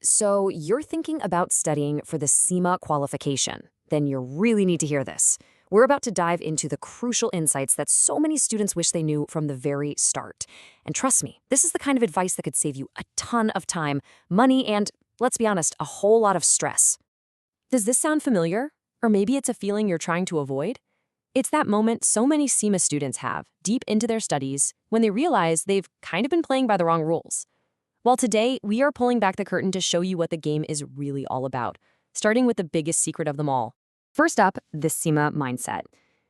So you're thinking about studying for the CIMA qualification. Then you really need to hear this. We're about to dive into the crucial insights that so many students wish they knew from the very start. And trust me, this is the kind of advice that could save you a ton of time, money, and, let's be honest, a whole lot of stress. Does this sound familiar? Or maybe it's a feeling you're trying to avoid? It's that moment so many CIMA students have, deep into their studies, when they realize they've kind of been playing by the wrong rules. Well, today, we are pulling back the curtain to show you what the game is really all about, starting with the biggest secret of them all. First up, the CIMA mindset.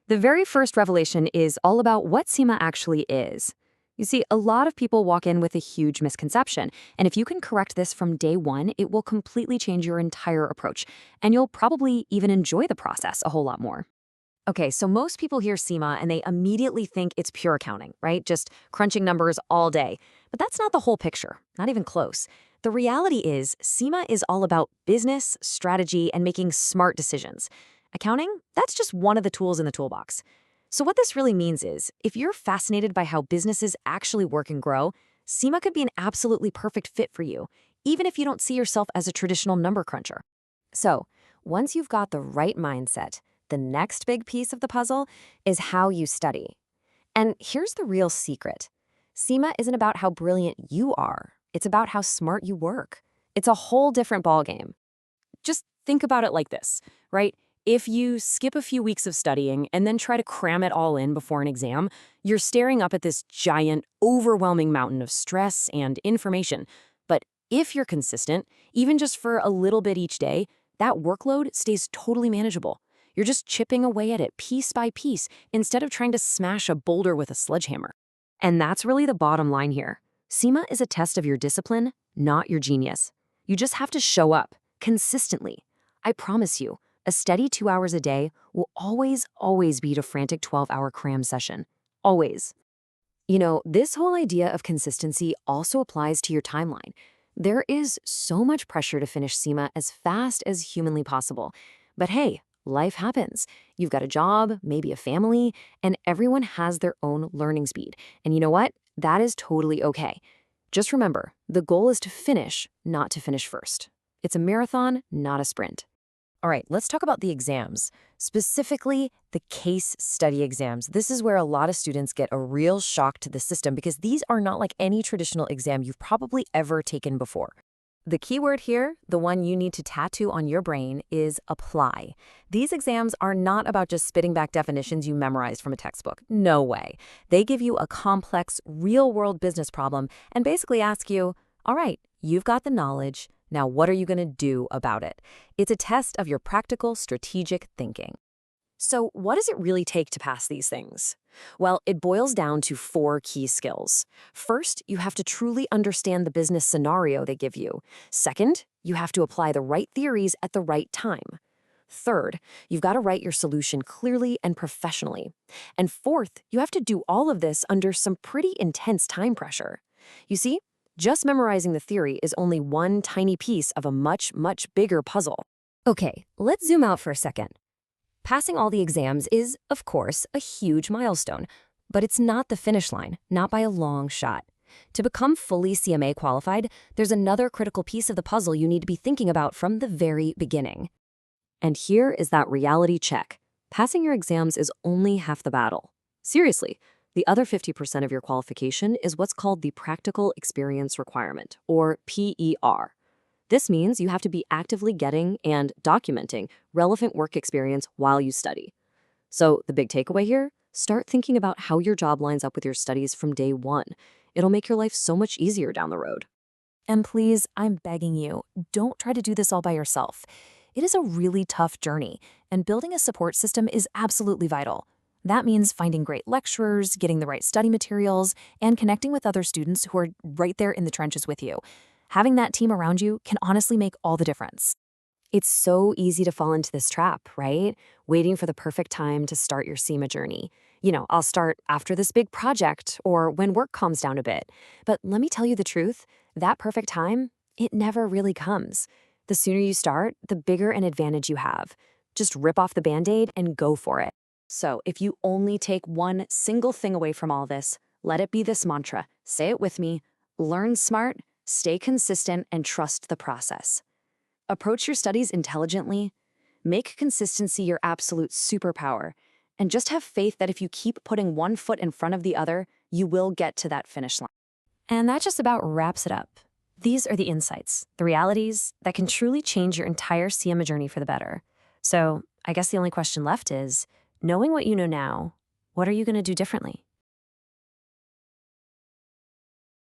The very first revelation is all about what CIMA actually is. You see, a lot of people walk in with a huge misconception, and if you can correct this from day one, it will completely change your entire approach, and you'll probably even enjoy the process a whole lot more. Okay, so most people hear CIMA and they immediately think it's pure accounting, right? Just crunching numbers all day. But that's not the whole picture, not even close. The reality is, CIMA is all about business, strategy, and making smart decisions. Accounting, that's just one of the tools in the toolbox. So what this really means is, if you're fascinated by how businesses actually work and grow, CIMA could be an absolutely perfect fit for you, even if you don't see yourself as a traditional number cruncher. So, once you've got the right mindset, the next big piece of the puzzle is how you study. And here's the real secret. CIMA isn't about how brilliant you are. It's about how smart you work. It's a whole different ballgame. Just think about it like this, right? If you skip a few weeks of studying and then try to cram it all in before an exam, you're staring up at this giant, overwhelming mountain of stress and information. But if you're consistent, even just for a little bit each day, that workload stays totally manageable. You're just chipping away at it piece by piece instead of trying to smash a boulder with a sledgehammer. And that's really the bottom line here. CIMA is a test of your discipline, not your genius. You just have to show up consistently. I promise you, a steady 2 hours a day will always beat a frantic 12-hour cram session. Always. You know, this whole idea of consistency also applies to your timeline. There is so much pressure to finish CIMA as fast as humanly possible. But hey, life happens. You've got a job, maybe a family, and everyone has their own learning speed. And you know what? That is totally okay. Just remember, the goal is to finish, not to finish first. It's a marathon, not a sprint. All right, let's talk about the exams, specifically the case study exams. This is where a lot of students get a real shock to the system because these are not like any traditional exam you've probably ever taken before. The key word here, the one you need to tattoo on your brain, is apply. These exams are not about just spitting back definitions you memorized from a textbook. No way. They give you a complex, real-world business problem and basically ask you, all right, you've got the knowledge. Now, what are you going to do about it? It's a test of your practical, strategic thinking. So what does it really take to pass these things? Well, it boils down to 4 key skills. First, you have to truly understand the business scenario they give you. Second, you have to apply the right theories at the right time. Third, you've got to write your solution clearly and professionally. And fourth, you have to do all of this under some pretty intense time pressure. You see, just memorizing the theory is only one tiny piece of a much bigger puzzle. Okay, let's zoom out for a second. Passing all the exams is, of course, a huge milestone, but it's not the finish line, not by a long shot. To become fully CMA qualified, there's another critical piece of the puzzle you need to be thinking about from the very beginning. And here is that reality check. Passing your exams is only half the battle. Seriously. The other 50% of your qualification is what's called the Practical Experience Requirement, or PER. This means you have to be actively getting and documenting relevant work experience while you study. So the big takeaway here, start thinking about how your job lines up with your studies from day one. It'll make your life so much easier down the road. And please, I'm begging you, don't try to do this all by yourself. It is a really tough journey, and building a support system is absolutely vital. That means finding great lecturers, getting the right study materials, and connecting with other students who are right there in the trenches with you. Having that team around you can honestly make all the difference. It's so easy to fall into this trap, right? Waiting for the perfect time to start your CIMA journey. You know, I'll start after this big project or when work calms down a bit. But let me tell you the truth, that perfect time, it never really comes. The sooner you start, the bigger an advantage you have. Just rip off the Band-Aid and go for it. So if you only take one single thing away from all this, let it be this mantra. Say it with me. Learn smart, Stay consistent and trust the process. Approach your studies intelligently, make consistency your absolute superpower, and just have faith that if you keep putting one foot in front of the other, you will get to that finish line. And that just about wraps it up. These are the insights, the realities that can truly change your entire CIMA journey for the better. So I guess the only question left is, knowing what you know now, what are you going to do differently?